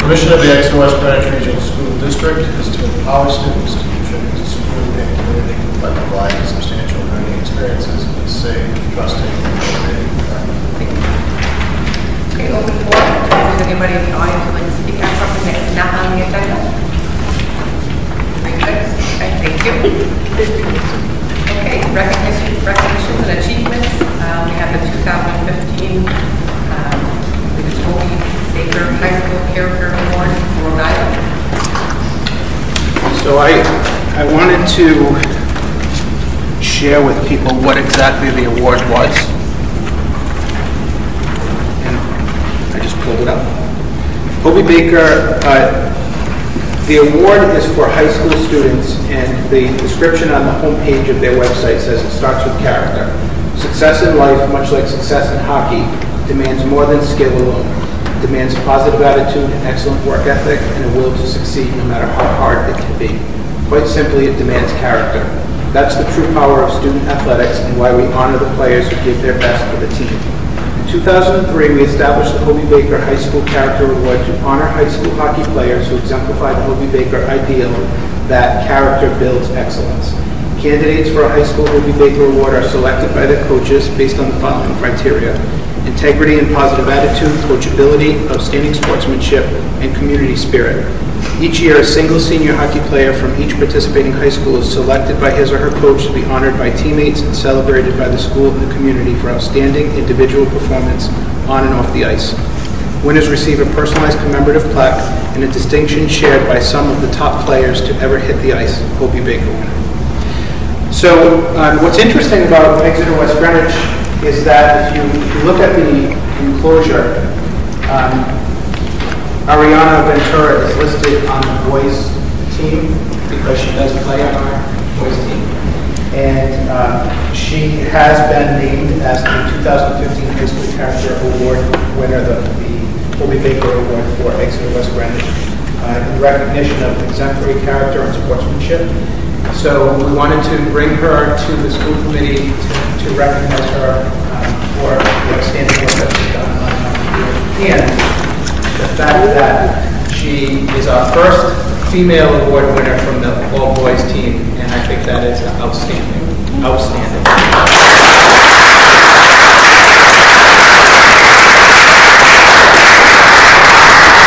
The mission of the Exeter West Greenwich Regional School District is to empower students to contribute to school and community by providing substantial learning experiences in a safe, trusting, and motivating environment. Okay, open forum. If there's anybody in the audience who would like to speak on something that's not on the agenda. Very good. Okay, thank you. Okay, recognitions and achievements. We have the 2015 Toby Baker High School Character Award for Rhode Island. So I wanted to share with people what exactly the award was. And I just pulled it up. Toby Baker, the award is for high school students, and the description on the homepage of their website says it starts with character. Success in life, much like success in hockey, demands more than skill alone. It demands a positive attitude, an excellent work ethic, and a will to succeed no matter how hard it can be. Quite simply, it demands character. That's the true power of student athletics and why we honor the players who give their best for the team. In 2003, we established the Hobey Baker High School Character Award to honor high school hockey players who exemplify the Hobey Baker ideal that character builds excellence. Candidates for a high school Hobey Baker Award are selected by their coaches based on the following criteria: integrity and positive attitude, coachability, outstanding sportsmanship, and community spirit. Each year, a single senior hockey player from each participating high school is selected by his or her coach to be honored by teammates and celebrated by the school and the community for outstanding individual performance on and off the ice. Winners receive a personalized commemorative plaque and a distinction shared by some of the top players to ever hit the ice, Hobey Baker winner. So what's interesting about Exeter West Greenwich is that if you look at the enclosure, Ariana Ventura is listed on the boys team because she does play on our boys team. And she has been named as the 2015 High School Character Award winner, the Hobey Baker Award for Exeter West Greenwich, in recognition of exemplary character and sportsmanship. So we wanted to bring her to the school committee to recognize her for the outstanding work that she's done on the field. And the fact that she is our first female award winner from the all-boys team, and I think that is outstanding. Outstanding.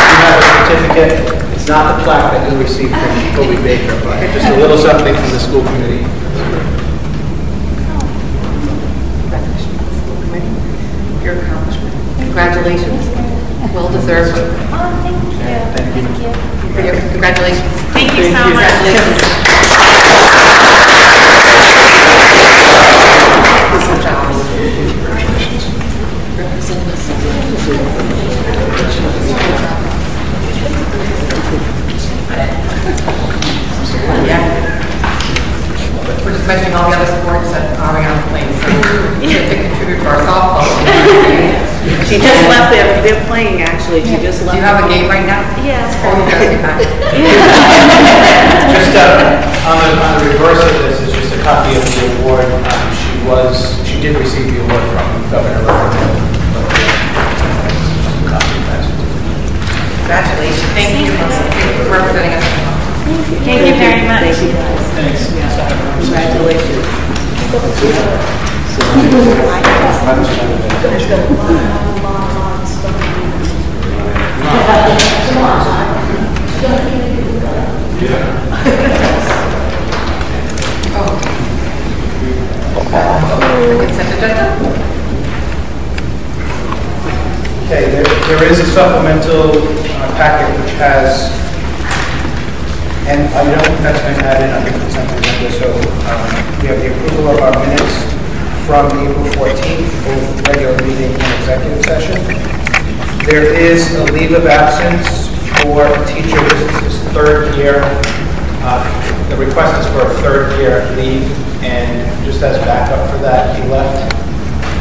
You have a certificate. It's not the plaque that you'll receive from Hobey Baker, but just a little something from the school committee. Your accomplishment. Congratulations. Well deserved. Oh, thank you. Thank you. For your congratulations. Thank you so much. Congratulations. Good job. Yeah. We're just mentioning all the other sports that Ariana plays. So she's a big contributor to our softball. She just left. They're playing, actually. She just left. Do you have a game right now? Yes. Oh, you does get back. Just on the reverse of this is just a copy of the award. She did receive the award from Governor Riverdale. Congratulations. Thank you for representing us. Thank you very much. Thank you, guys. Thanks. Congratulations. agenda? Okay, there is a supplemental packet which has, and I don't think that's been added under consent agenda, so we have the approval of our minutes from April 14th, both regular meeting and executive session. There is a leave of absence for a teacher. This is his third year. The request is for a third year leave, and just as backup for that, he left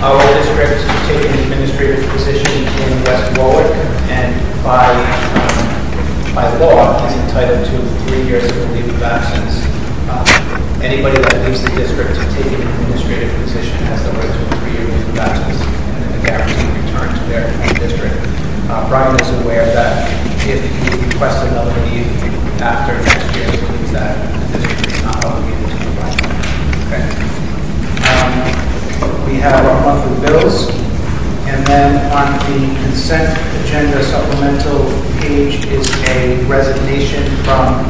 our district to take an administrative position in West Warwick, and by law, he's entitled to 3 years of leave of absence. Anybody that leaves the district to take an administrative position has the right to a 3-year leave of absence and then a guaranteed return to their district. Brian is aware that if he requests another leave after next year's leave, that the district is not obligated to provide that. Okay. We have our monthly bills, and then on the consent agenda supplemental page is a resignation from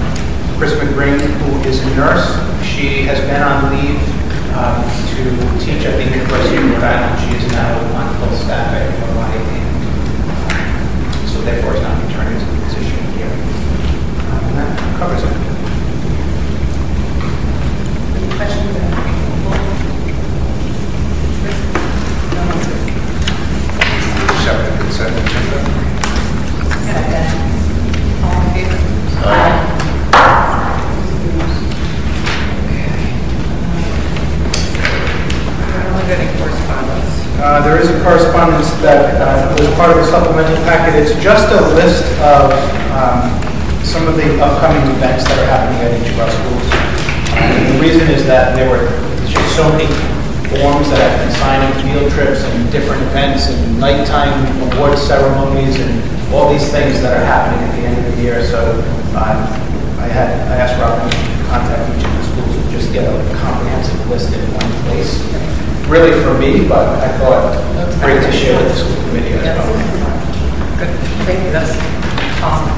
Chris McGrain, who is a nurse. She has been on leave to teach at the University of Rhode Island. She is now on full staff at YA. So therefore is not returning to the position here. And that covers it. Any questions? Accept the consent agenda. All in favor? Any correspondence? There is a correspondence that was part of the supplemental packet. It's just a list of some of the upcoming events that are happening at each of our schools. And the reason is that there's just so many forms that have been signing field trips and different events and nighttime award ceremonies and all these things that are happening at the end of the year. So I asked Robin to contact each of the schools and just get a comprehensive list in one place. Really for me, but I thought it's great to share with the school committee as well. Good, thank you, that's awesome.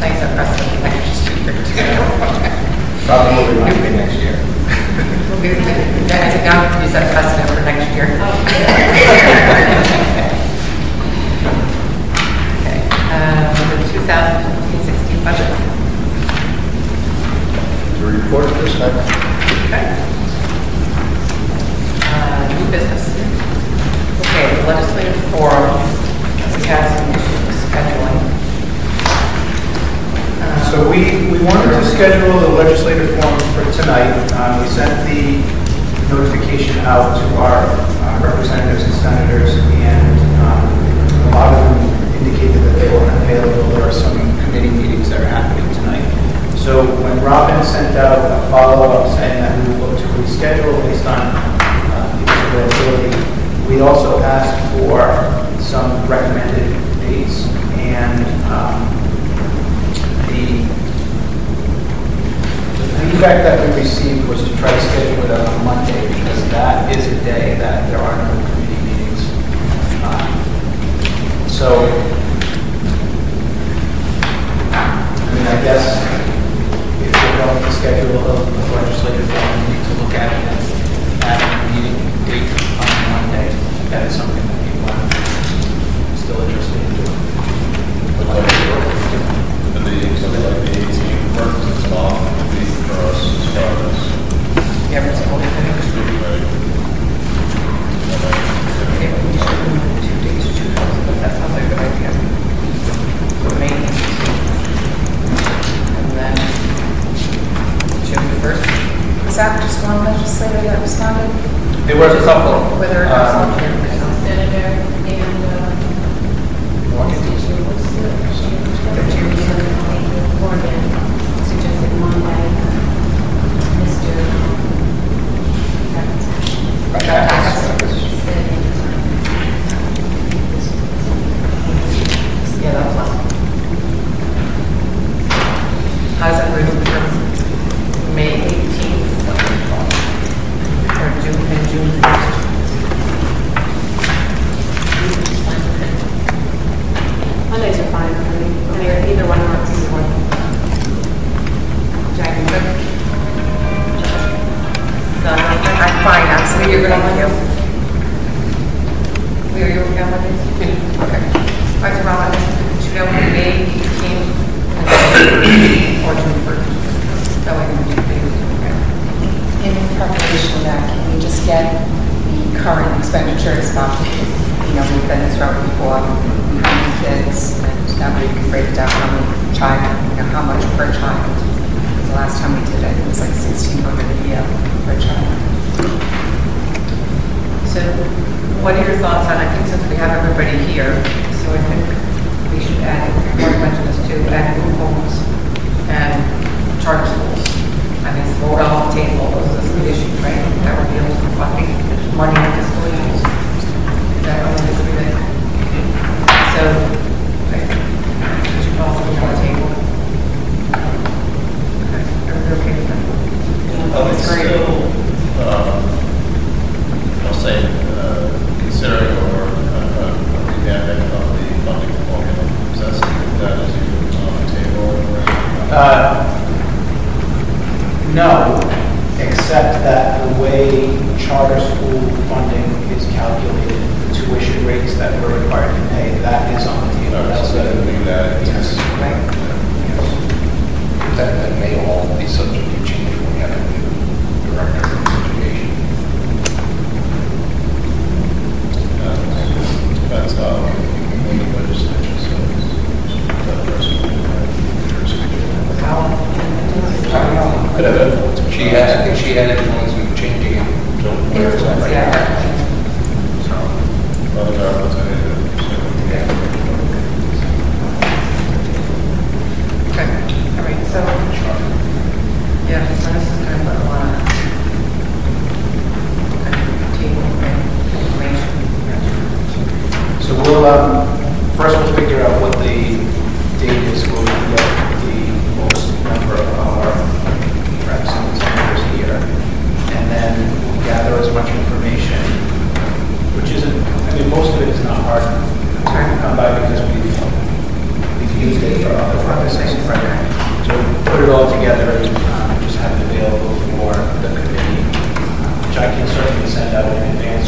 Thanks, I'm pressing next year. Probably will remind me next year. That is a gun, you set a precedent for next year. Okay, the 2015-16 budget. The report this time. Okay. New business. Okay, the legislative forum, we have some issues with scheduling. So we wanted to schedule the legislative forum for tonight. We sent the notification out to our representatives and senators, and a lot of them indicated that they were unavailable. There are some committee meetings that are happening tonight. So when Robin sent out a follow-up saying that we would look to reschedule based on availability, we also asked for some recommended dates, and the feedback that we received was to try to schedule it on a Monday, because that is a day that there are no committee meetings. So, I guess if we're going to schedule a legislative forum, we need to look at it as a meeting date on Monday. That is something that people are still interested in doing. Something like the 18th works, it's off for us as far as. Yeah, for school. Okay, we should move 2 days to choose. That sounds like a good idea. For May 18th. And then June 1st. Was that just one legislator that responded? There were a couple. Whether or not Senator and Morgan. Morgan suggested Monday. Mr. Yeah, that was last. How's that moved from May 18th or June 1st? good on Thank that? you. Are you okay with this? Okay. All right, so Robin, this is shoot out in May 18th or June 1st. That way we can do it. Okay. In preparation of that, can we just get the current expenditures about, we've been this route before, we have kids, and that way we can break down how many child, how much per child. Because the last time we did it, it was like $1,600 a year per child. So what are your thoughts on, I think since we have everybody here, so I think we should add, I want to mention this too, add group homes and charter schools. I mean, throw it off the table, those are the issues, right? That would be able to funding money at the schools. That only is really. So, okay, we should also be on the table. Okay, everybody okay with that? It's still, I'll say, considering or revamping of the funding formula, is that something that is even on the table? No, except that the way charter school funding is calculated, the tuition rates that we're required to pay, that is on the table. That's So that would be that. Yes. Right. That may all be subject to change when we have a new director of education. Depends how when the legislature says that person will could have influence. She had influence in changing it. Influence, yeah. So, other opportunity to Okay, all right, so, yeah, so this is kind of what I want to table information. So we'll, first we'll figure out what the date is where we can get the most number of our reps and senators here. And then we'll gather as much information, which isn't, I mean, most of it is not hard to come by because we've used it for other purposes. So we'll put it all together and just have it available for the committee, which I can certainly send out in advance.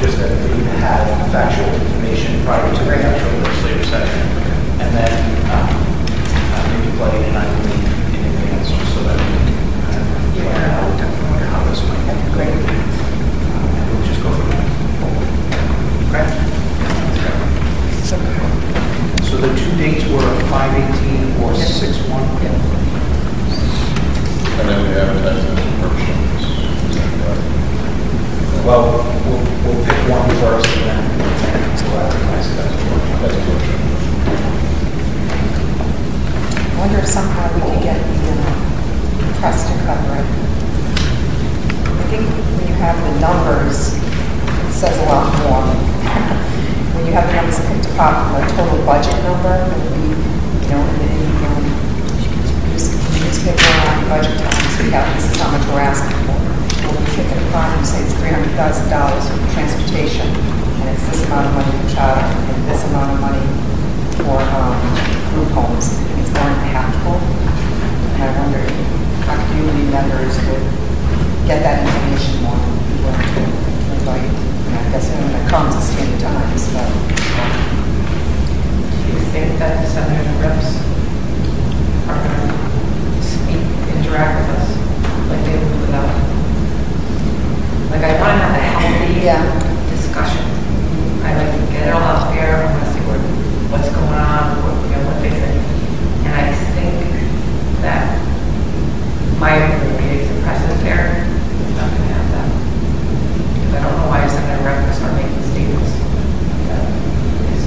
Just that we have factual information prior to the actual legislative session, and then maybe plug it in in advance, just so that we can plan out how this might be great. And we'll just go from there. Okay. So the two dates were 5/18 or 6/1. And then we advertise those workshops. Is that correct? Well, we'll pick one first and then we'll advertise it as a workshop. I wonder if somehow we could get the press to cover it. I think when you have the numbers, it says a lot more. When you have the numbers picked apart from the total budget number, it would be, in the newspaper on budget times, we have, this is how much we're asking for. When you pick it apart, you say it's $300,000 for transportation, and it's this amount of money for child, and this amount of money for group homes. I think it's more impactful. And I wonder if our community members would get that information more and be willing to invite. I guess when it comes, it's standard times, but Do you think that the senators and reps are going to speak, interact with us like they would without? Like, I want to have a healthy discussion. I like to get it all out there. I want to see what's going on, what they think. And I think that my opinion is the precedent there. We're not going to have that. Because I don't know why Senator Rep will start making statements that is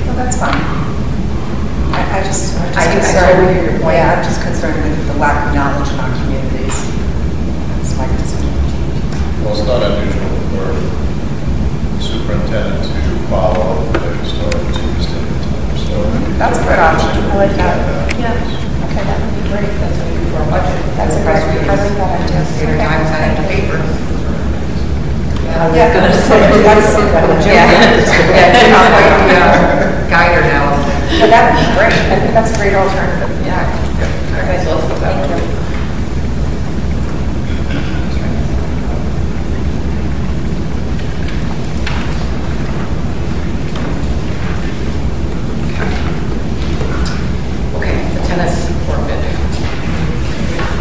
well, that's fine. I'm just I concerned. totally hear your point. Yeah, I'm just concerned with the lack of knowledge in our communities. That's my concern. Well, it's not unusual for the superintendent to follow the historic Tuesday. So That's a good option. I like that. Yeah. Okay, that would be great. That's what we do for our budget. That's a great, I like that idea. Every time it's in the paper. Yeah, that's, Yeah, not like the guider now. yeah, that would be great. I think that's a great alternative. Yeah. Okay, so let's look at that. Thank you.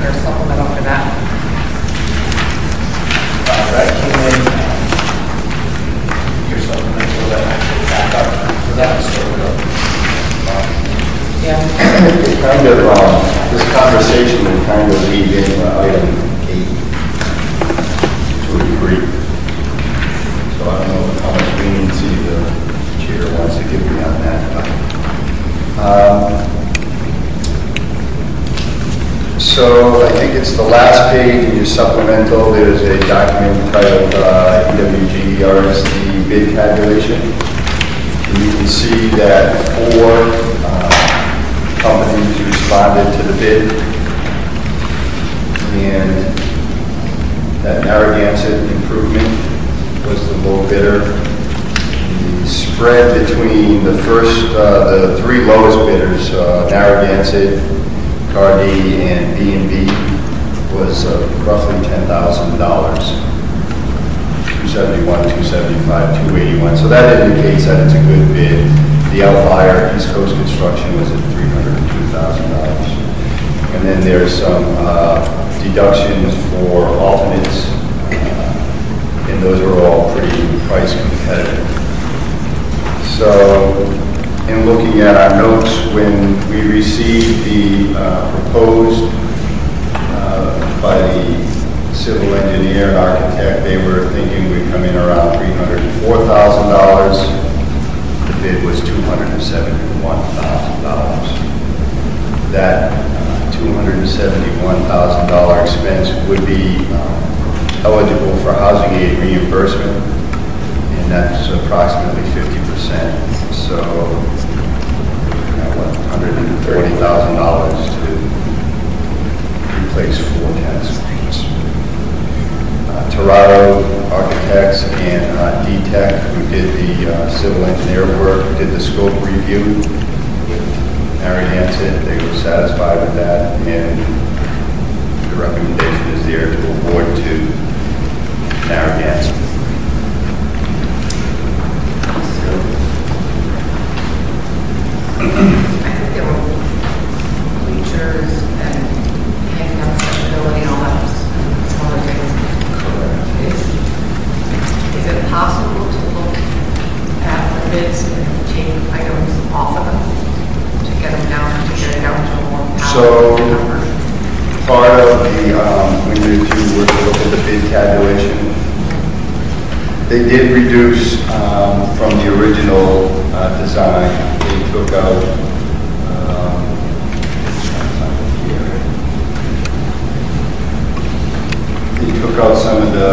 your supplemental for that? That came in, your supplemental, that actually back up, so that was sort of, Yeah. Kind of, this conversation will kind of weave in item 8 to a degree. So I don't know how much leniency the chair wants to give me on that. So I think it's the last page in your supplemental. There's a document titled EWG RSD bid tabulation. And you can see that 4 companies responded to the bid, and that Narragansett Improvement was the low bidder. The spread between the the 3 lowest bidders, Narragansett, Cardi, and B&B, was roughly $10,000. 271, 275, 281. So that indicates that it's a good bid. The outlier, East Coast Construction, was at $302,000. And then there's some deductions for alternates, and those are all pretty price competitive. So, in looking at our notes, when we received the proposed by the civil engineer and architect, they were thinking we'd come in around $304,000. The bid was $271,000. That $271,000 expense would be eligible for housing aid reimbursement, and that's approximately 50%. So, $130,000 to replace 4 tennis courts. Torado Architects and D-Tech, who did the civil engineer work, did the scope review with Narragansett. They were satisfied with that, and the recommendation is there to award to Narragansett. I think there were bleachers and handicap accessibility and all that, some other things. Is it possible to look at the bids and take items off of them to get them down, to get it down to a more palatable number? Part of the, if you were to look at the bid tabulation, they did reduce from the original design. They took out some of the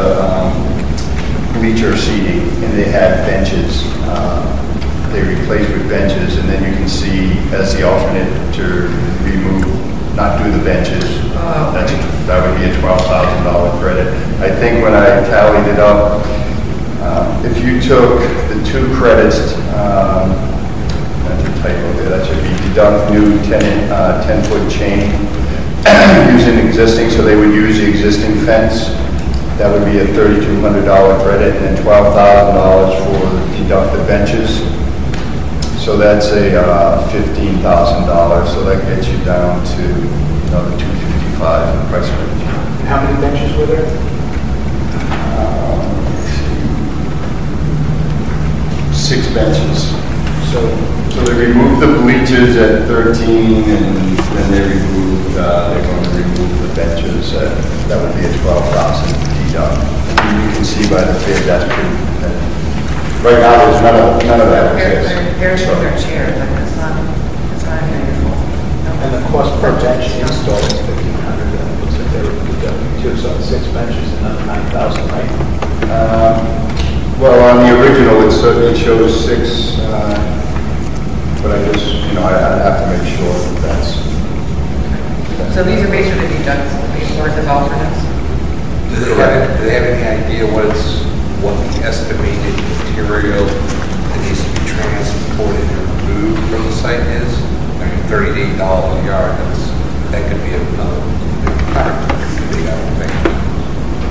bleacher seating, and they had benches. They replaced with benches, and then you can see as the alternate to remove, not do the benches. That would be a $12,000 credit. I think when I tallied it up, if you took the 2 credits, that's a typo there, that should be deduct new 10-foot chain using existing, so they would use the existing fence. That would be a $3,200 credit, and then $12,000 for deduct the benches. So that's a $15,000, so that gets you down to the $255 price range. how many benches were there? 6 benches. So they removed the bleachers at 13, and then they're going to remove the benches. That would be a $12,000 deduct. And you can see by the bid that's pretty competitive. Right now, there's none of that. There's their chairs, like it's not unusual. and the cost per bench installed is $1,500. That looks like they were deducting 2, so 6 benches, another $9,000, right? Well, on the original, it certainly shows 6, but I just, I'd have to make sure that that's. So these are basically deducts versus alternates? Do they have any idea what the estimated material that needs to be transported and removed from the site is? I mean, $38 a yard, that could be another big, I would think.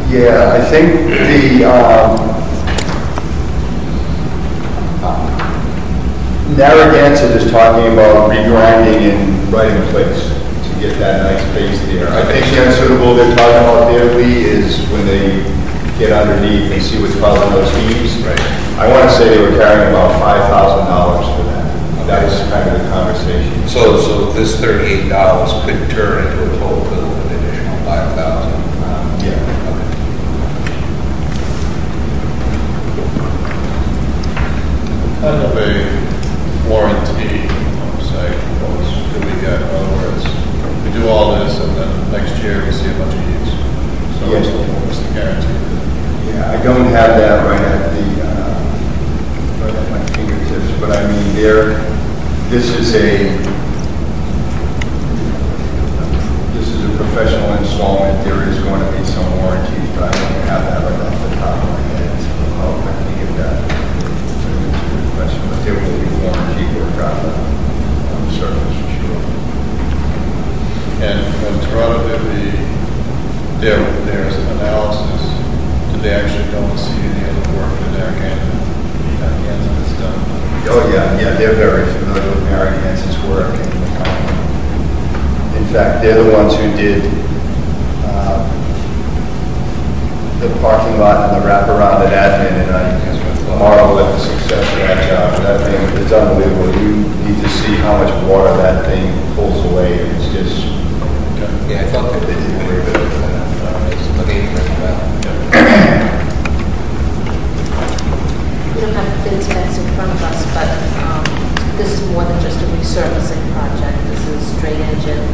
Yeah, I think the Narragansett is talking about regrinding and right in place to get that nice base there. I think the unsuitable they're talking about there, Lee, is when they get underneath and see what's causing those heaves. Right. I want to say they were carrying about $5,000 for that. That was kind of the conversation. So this $38 could turn into a total bill of an additional $5,000. Yeah. Kind of a warranty, say, what do we get? In other words, we do all this and then next year we see a bunch of use. So Yes. what's the guarantee? Yeah, I don't have that right at my fingertips, but I mean, this is a professional installment. There is going to be some warranties, but I don't have that right off the top of my head. So I can get that. Question, but there will be warranty work on the surface for sure. And when Toronto did there's analysis, did they actually go and see any of the work that Eric Hansen has done? Oh, yeah, they're very familiar with Mary Hanson's work. And, in fact, they're the ones who did the parking lot and the wraparound at admin, and I marvel at the success of that job. That thing is unbelievable. You need to see how much water that thing pulls away. It's just... Yeah, I thought they did a great bit of that. Let me bring it back. We don't have bid specs in front of us, but this is more than just a resurfacing project. This is drainage and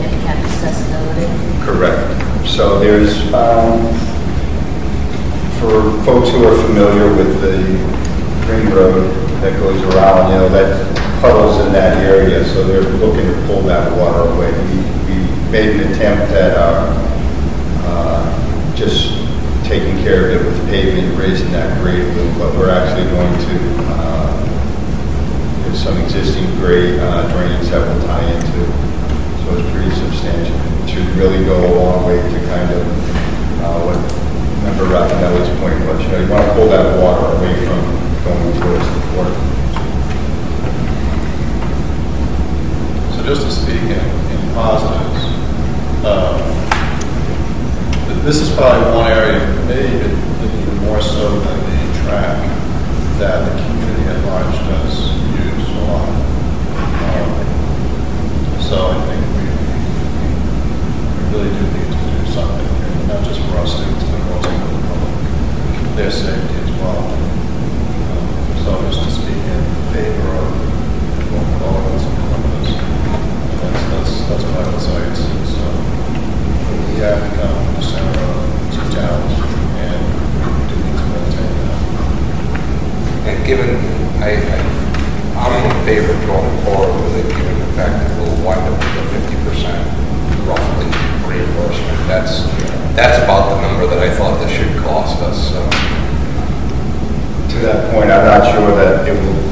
handicap accessibility. Correct. So there's, for folks who are familiar with the ring road that goes around, that puddles in that area, so they're looking to pull that water away. We made an attempt at just taking care of it with pavement, raising that grade a little, but we're actually going to, there's some existing grade drainage that will tie into, so it's pretty substantial. It should really go a long way to kind of, what Member Raffinelli's point was, you want to pull that water away from going towards the port. So just to speak in positives, this is probably one area, maybe even more so than the track, that the community at large does use a lot. So I think we really do need to do something here, not just for our students, but also for the public, their safety as well. So just to speak in favor of going forward with something like this, that's private sites. So we have become the center of two towns, and we do need to maintain that. And given, I'm in favor of going forward with it, given the fact that we'll wind up with a 50% roughly reimbursement. That's about the number that I thought this should cost us. So. To that point, I'm not sure that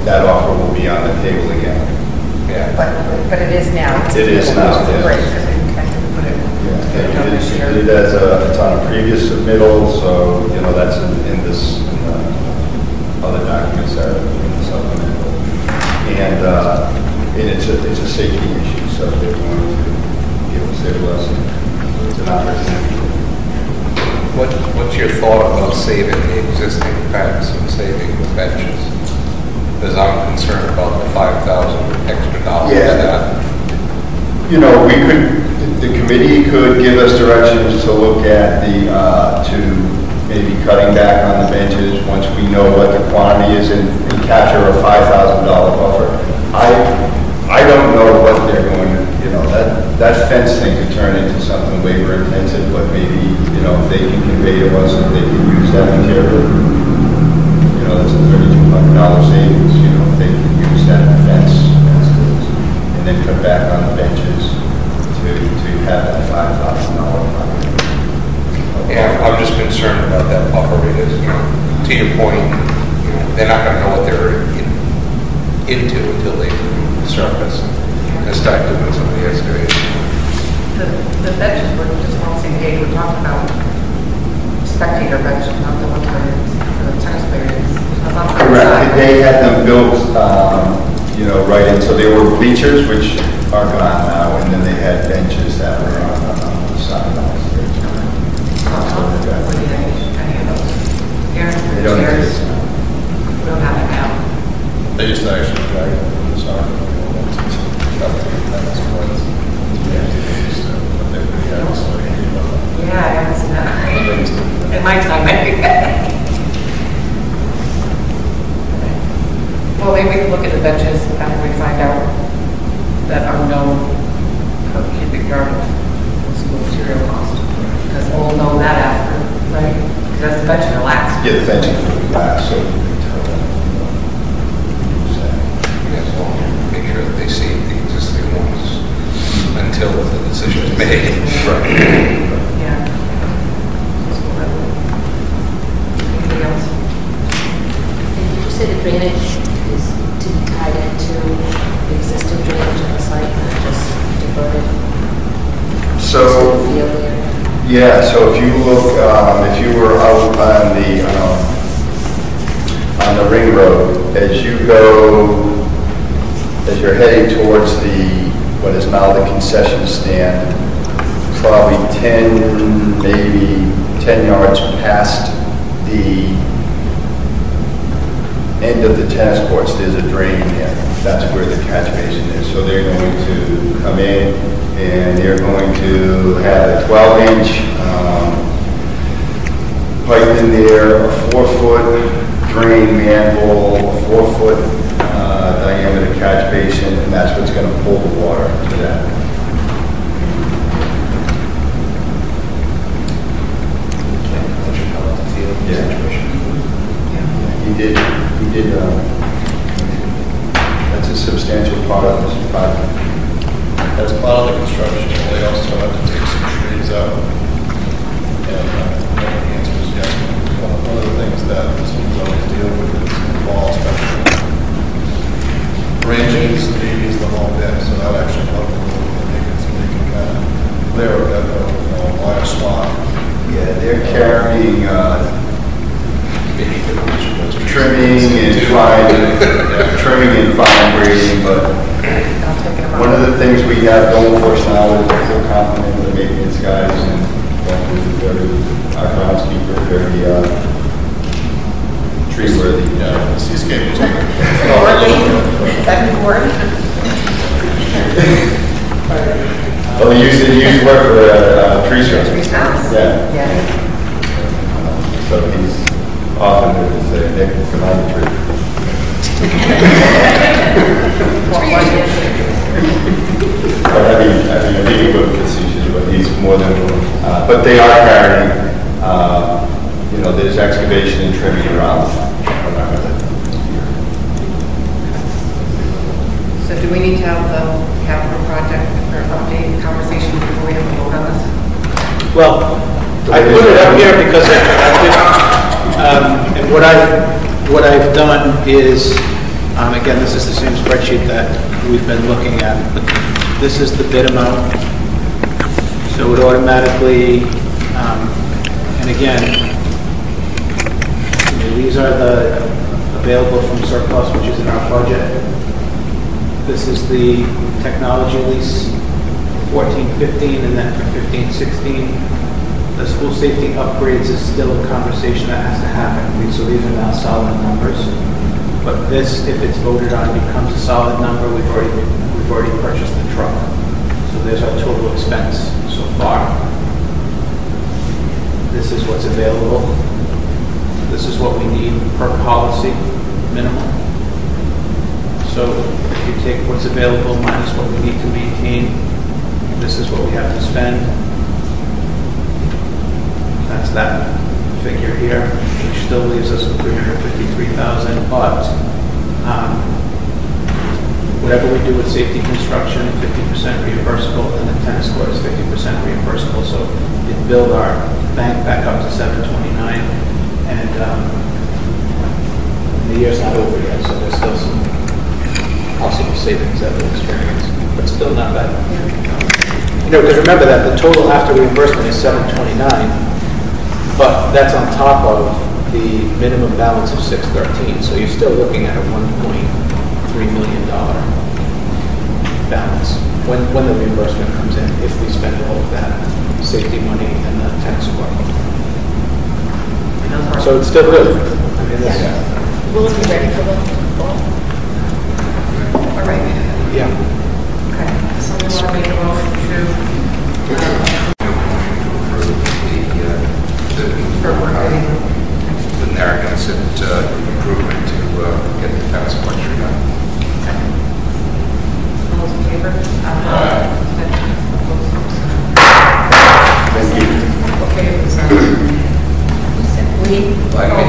that offer will be on the table again. Yeah. But it is now. It is now, yes. Great, because we can put it. It has it's on a previous submittal, so, that's in this, other documents that are in the supplemental. And it's a safety issue, so they're going to give us their blessing. It's an opportunity. What's your thought about saving the existing fence and saving the benches? Because I'm concerned about the $5,000 extra dollars. Yeah. The committee could give us directions to look at to maybe cutting back on the benches once we know what the quantity is and capture a $5,000 buffer. I don't know what they're going to, that fence thing could turn into something labor intensive, but maybe, if they can convey to us that they can use that material, that's a $3,200 savings, if they can use that fence and then cut back on the benches to have that $5,000 buffer. Yeah, I'm just concerned about that buffer because, to your point, they're not going to know what they're into until they surface and start doing some of the excavation. The benches were just on the same page. We're talking about spectator benches, not the ones for the tennis players. Correct. They had them built, right in. So they were bleachers, which are gone now, and then they had benches Yeah, the fencing will be glass, so. Yes, well, make sure that they see the existing ones until the decision is made. Yeah. Anything else? And did you say the drainage is to be tied into the existing drainage on the site, not just diverted? So, Field area? yeah, so if you look, if you were out on the ring road, as you're heading towards what is now the concession stand, probably 10, maybe 10 yards past the end of the tennis courts, there's a drain there. That's where the catch basin is. So they're going to come in and they're going to have a 12-inch pipe in there, a 4-foot drain manhole, a 4-foot diameter catch basin, and that's what's going to pull the water to that. He did, that's a substantial part of this project. As part of the construction, they also have to take some trees out. And the answer is yes. One of the things that teams always deal with is in the fall, especially branches, leaves, the whole bit. So that actually helps a little bit. So they can kind of clear a bit of wire swamp. Yeah, they're carrying trimming and fine grading, but one of the things we have going for us now is a full complement of the maintenance guys, and our groundskeeper, very tree worthy. Yeah, the seascape is Is that the word? Well, he used to work for tree service. Yeah. Yeah. So he's often with his Nick from the tree. But I mean, maybe a little facetious, but he's more than willing. But they are carrying, there's excavation and trimming around it. So do we need to have the capital project or update conversation before we have to vote on this? Well, I put it up here because and what I've done is, again, this is the same spreadsheet that we've been looking at, but this is the bid amount. So it automatically, and again, these are the available from surplus, which is in our budget. This is the technology lease, 14-15, and then for 15-16. The school safety upgrades is still a conversation that has to happen. So these are now solid numbers. But this, if it's voted on, becomes a solid number. We've already purchased the truck. So there's our total expense so far. This is what's available. This is what we need per policy, minimum. So if you take what's available minus what we need to maintain, this is what we have to spend. That's that figure here, which still leaves us with $353,000. But whatever we do with safety construction, 50% reimbursable, and the tennis court is 50% reimbursable. So it build our bank back up to 729, and the year's not over yet, so there's still some possible savings that we'll experience, but still not bad. Because remember that the total after reimbursement is 729. But that's on top of the minimum balance of 613, so you're still looking at a $1.3 million balance when the reimbursement comes in, if we spend all of that safety money and the tennis court. So it's still good. I mean, this, Will it be ready for the fall? All right. yeah. Okay. So we want to make a motion to the Narragansett improvement to get the tennis court done. All those in favor? Thank you. Okay. Well, I mean,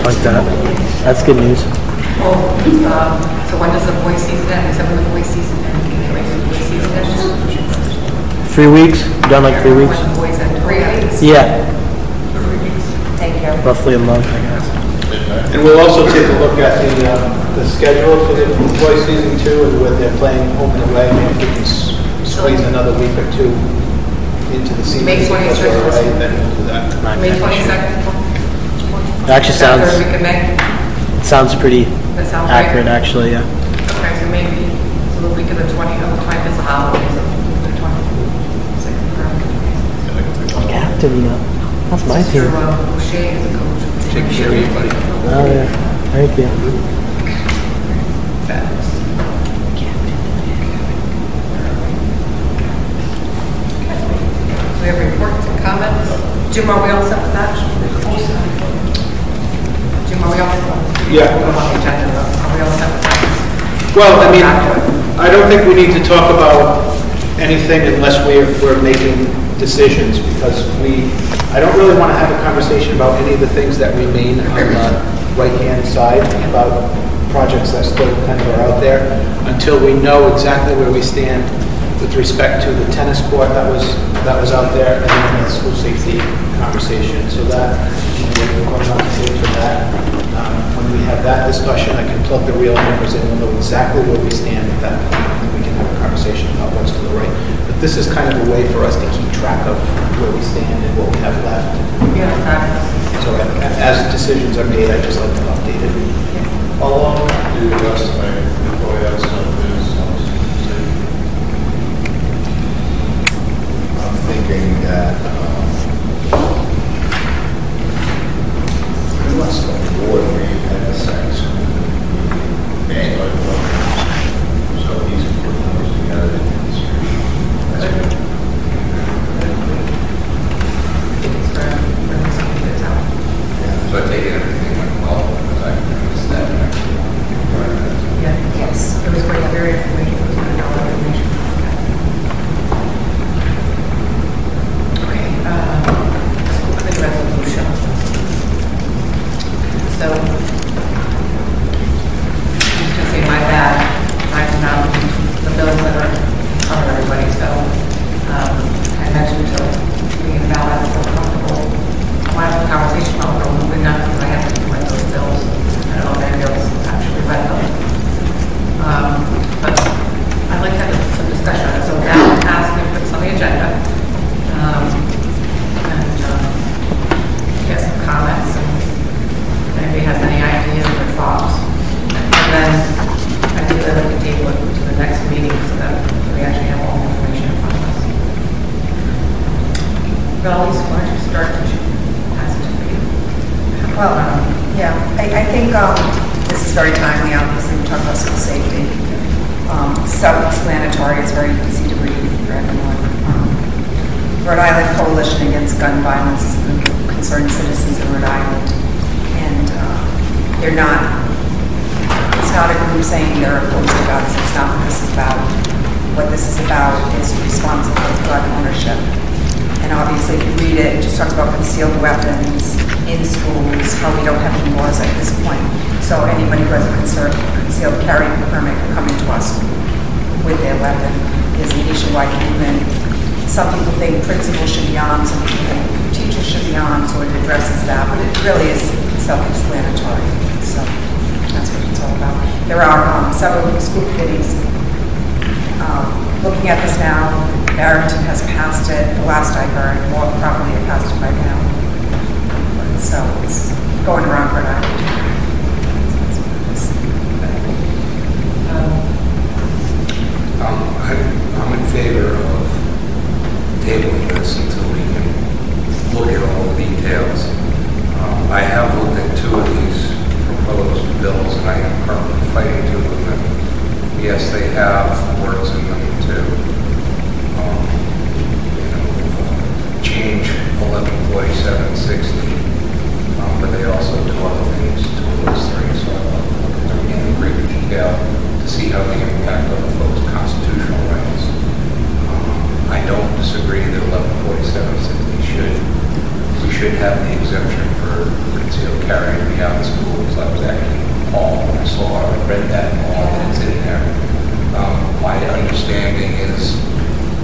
like that. That's good news. So when does the boys season end? Is that when the boys season ends? Can they wait for the boys season ends? 3 weeks? Done like 3 weeks? When the boys end, 3 weeks? Yeah, Thank you. roughly a month, I guess. And we'll also take a look at the schedule for the boys season too, and when they're playing home and away, maybe we can squeeze another week or two into the season. May 26th. All right, then we'll do that. May 22nd? It actually That sounds, third week of May? sounds pretty That sounds right? accurate, actually, yeah. Okay, so maybe, so the week of the 25th is the holiday, so the 26th. Captain, that's my Mr. team. O'Shea is the coach. Take care of you, buddy. Oh, yeah. Thank you. Fabulous. So we have reports and comments. Jim, are we all set with that? Jim, are we all set? Yeah. Put them on the agenda, though. Are we all set with that? Well, I mean, Back to it. I don't think we need to talk about anything unless we're making decisions, because I don't really want to have a conversation about any of the things that remain on the right-hand side about projects that still kind of are out there, until we know exactly where we stand with respect to the tennis court that was out there, and then the school safety conversation. So that, we're going on to take for that. When we have that discussion, I can plug the real numbers in, we'll know exactly where we stand at that point, and we can have a conversation about what's to the right. But this is kind of a way for us to keep track of where we stand and what we have left. Yeah, fabulous. So as decisions are made, I just like to update it. How long do you estimate before that stuff is? I'm thinking that, pretty much the board may have a sense. So he's putting those together. So I take it everything went well, because I missed that. Yeah, yes, it was great, very informational, it was good, all that information. Okay, school committee resolution. So, just to say my bad, I found the bills that are covered everybody, so, I mentioned to me and Val, I was so comfortable. I have a conversation about what we're moving on, because I have to do those bills. I don't know if anybody else actually read them. But I'd like to have some discussion on it. So Val asked me to put this on the agenda. Get some comments, and if anybody has any ideas or thoughts. And then I think I'd like to table it to the next meeting so that we actually have all the information in front of us. Val, why don't you start? Well, yeah, I think this is very timely, obviously, we talk about school safety. Self-explanatory, it's very easy to read for everyone. Rhode Island Coalition Against Gun Violence is a group of concerned citizens in Rhode Island. And it's not a group saying they're opposed to guns, it's not what this is about. What this is about is responsible gun ownership. And obviously, if you read it, it just talks about concealed weapons in schools, how we don't have any laws at this point. So anybody who has a concealed carry permit can come into us with their weapon. There's a nationwide movement. Some people think principals should be on, some people think teachers should be on, so it addresses that. But it really is self-explanatory. So that's what it's all about. There are several school committees looking at this now. Barrington has passed it. The last I heard, more probably it passed it by now. So it's going around for now. I'm in favor of tabling this until we can look at all the details. I have looked at 2 of these proposed bills, and I am currently fighting 2 of them. Yes, they have words in them to change 114760, but they also do other things to those 3. So I'll look at them in great detail to see how they impact other folks' constitutional rights.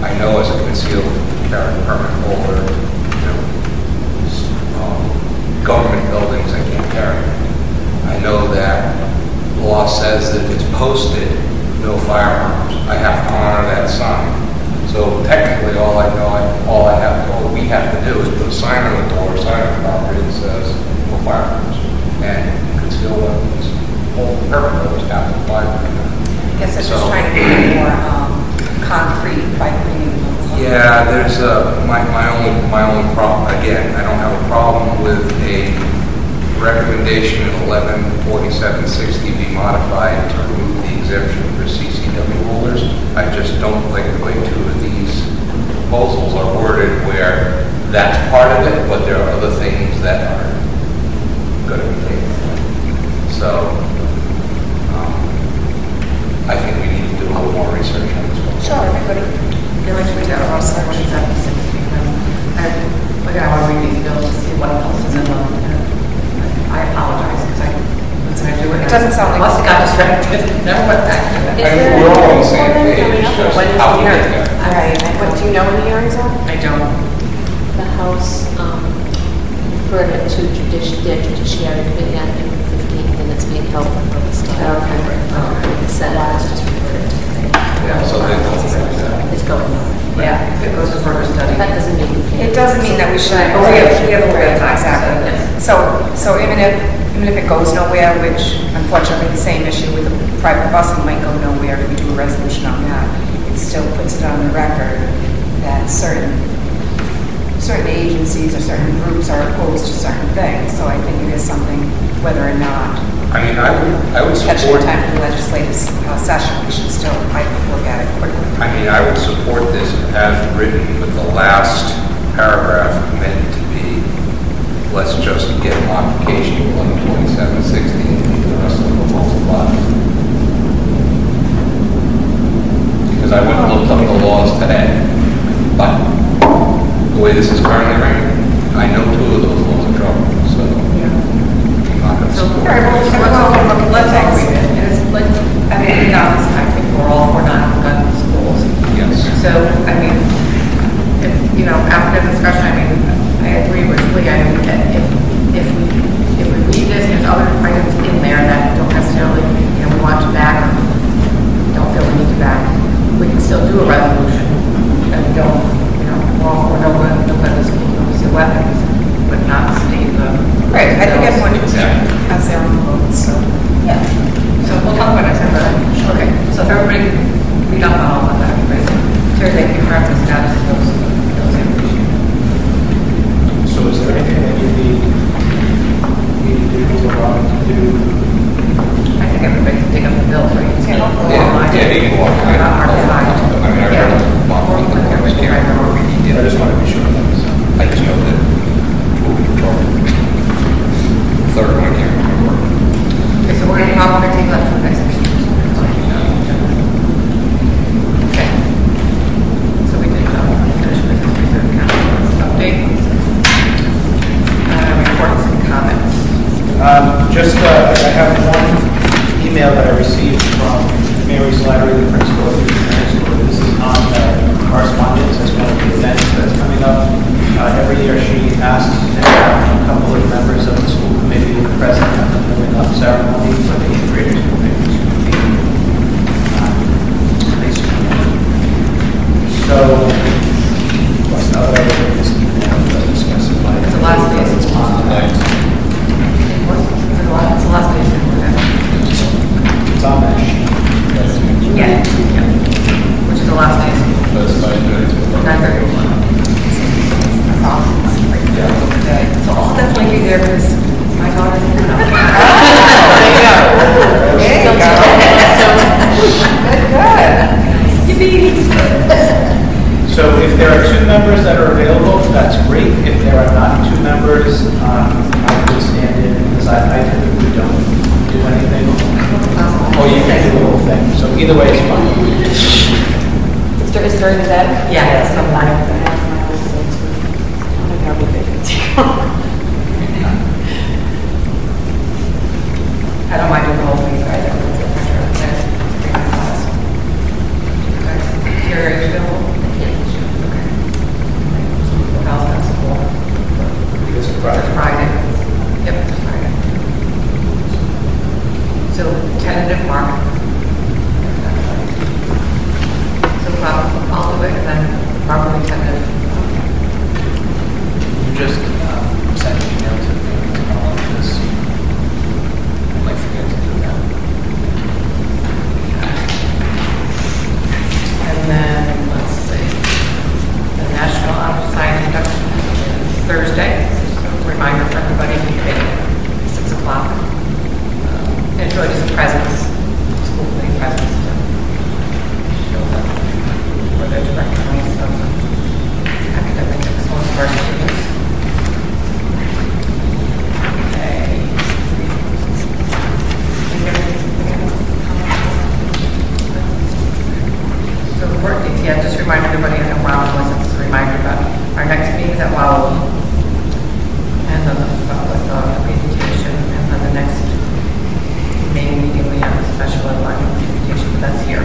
I know as a concealed carry permit holder, government buildings I can't carry. I know that the law says that if it's posted, no firearms. I have to honor that sign. So technically, all we have to do is put a sign on the door, sign on the property that says no firearms, and concealed weapons. All the permit holders have to apply for that. I guess I'm just trying to make it more concrete by bringing them. Yeah, there's my only problem. Again, I don't have a problem with a recommendation in 114760 be modified to remove the exemption for CCW holders. I just don't like the way two of these proposals are worded where that's part of it, but there are other things that are going to be taken. So I think we need to do a little more research on this one. Sure, everybody. I feel like we got our research on 760. Look at how I read these bills to see what else is in them. I apologize because I do it. It doesn't sound like- Must have got distracted. Never went back to it. Is there We're all on the same a- page, it's just When is how the we get hearing? there. All right, what, do you know when the hearings are? I don't. The House referred it to their judiciary committee on April 15th, and it's being held for further study. Okay. The Senate has just referred it to the Yeah, so they don't think that. It's going on. Yeah, it goes to further study. That doesn't mean we can't. It doesn't mean that we should. Right, but we have a little bit of time. Exactly. Yes. So even if it goes nowhere, which unfortunately the same issue with the private busing might go nowhere if we do a resolution on that, it still puts it on the record that certain agencies or certain groups are opposed to certain things. So I think it is something, whether or not I mean, I would catching support. time for the legislative session, we should still, I think, look at it quickly. I mean, I would support this as written with the last paragraph meant to be, let's just get modification to 112760 and leave the rest of the proposal alive. Because I went and looked up the laws today, but the way this is currently written, I know two of those laws are trouble, so I'm not going to So, support all right, it. well, let's all read it. And it's like, I mean, I think we're all for non-gun schools. Yes. So, I mean, if, after the discussion, I mean, I agree with Lee. I mean, if we read this, there's other items in there that don't necessarily, we want to back, or don't feel we need to back, we can still do a resolution. And we don't, we're all for no gun schools, no use weapons, but not state the. Right, I think everyone Exactly. has their own votes, so. Yeah. So we'll talk about it, okay, so if everybody can read up on all of that, right? Terry, thank you for having us down to those information. So is there anything that you need to do to do? I think everybody can pick up the bills, right? You can't go online. Yeah, you can walk around. Not hard to find. I mean, I read them, walk around the corners here. I just want to be sure that was. I just know that we'll be controlled. Third one, I can't remember. Okay, so we're going to take that for the next meeting. Okay. So we did finish business reserve account update. Reports and comments. I have one email that I received from Mary Slattery, the principal of the high school. This is on correspondence as one of the events that's coming up. Every year she asks to have a couple of members of the school committee present at the moving up ceremony for the eighth graders who will be high school. So, what's the other way this email doesn't specify? It's the last day. It's on the night. It's the last day. It's on that sheet. Yeah. Which is the last day of school. That's 9:30. 9:31. So I'll definitely be there because my daughter's in the So if there are two members that are available, that's great. If there are not two members, I would stand in because I typically don't do anything. Or you can do the whole thing. So either way is fine. Is during the day? Yeah, it's the morning. I don't mind doing the whole thing, but I don't. Carrie, are you available? it, and then properly attended. You just send an email to me tomorrow, because I'd like for you guys to do that. And then, let's see, the National Oversight Induction is Thursday. So a reminder for everybody to be at 6 o'clock. And it's really just a presence, school committee presence to show them what they're to recognize some academic excellence for our students. Okay. So important, yeah, just remind everybody that WOW was just a reminder about our next meeting is at WOW. And then the presentation, and then the next main meeting we have a special ed learning presentation, but that's here.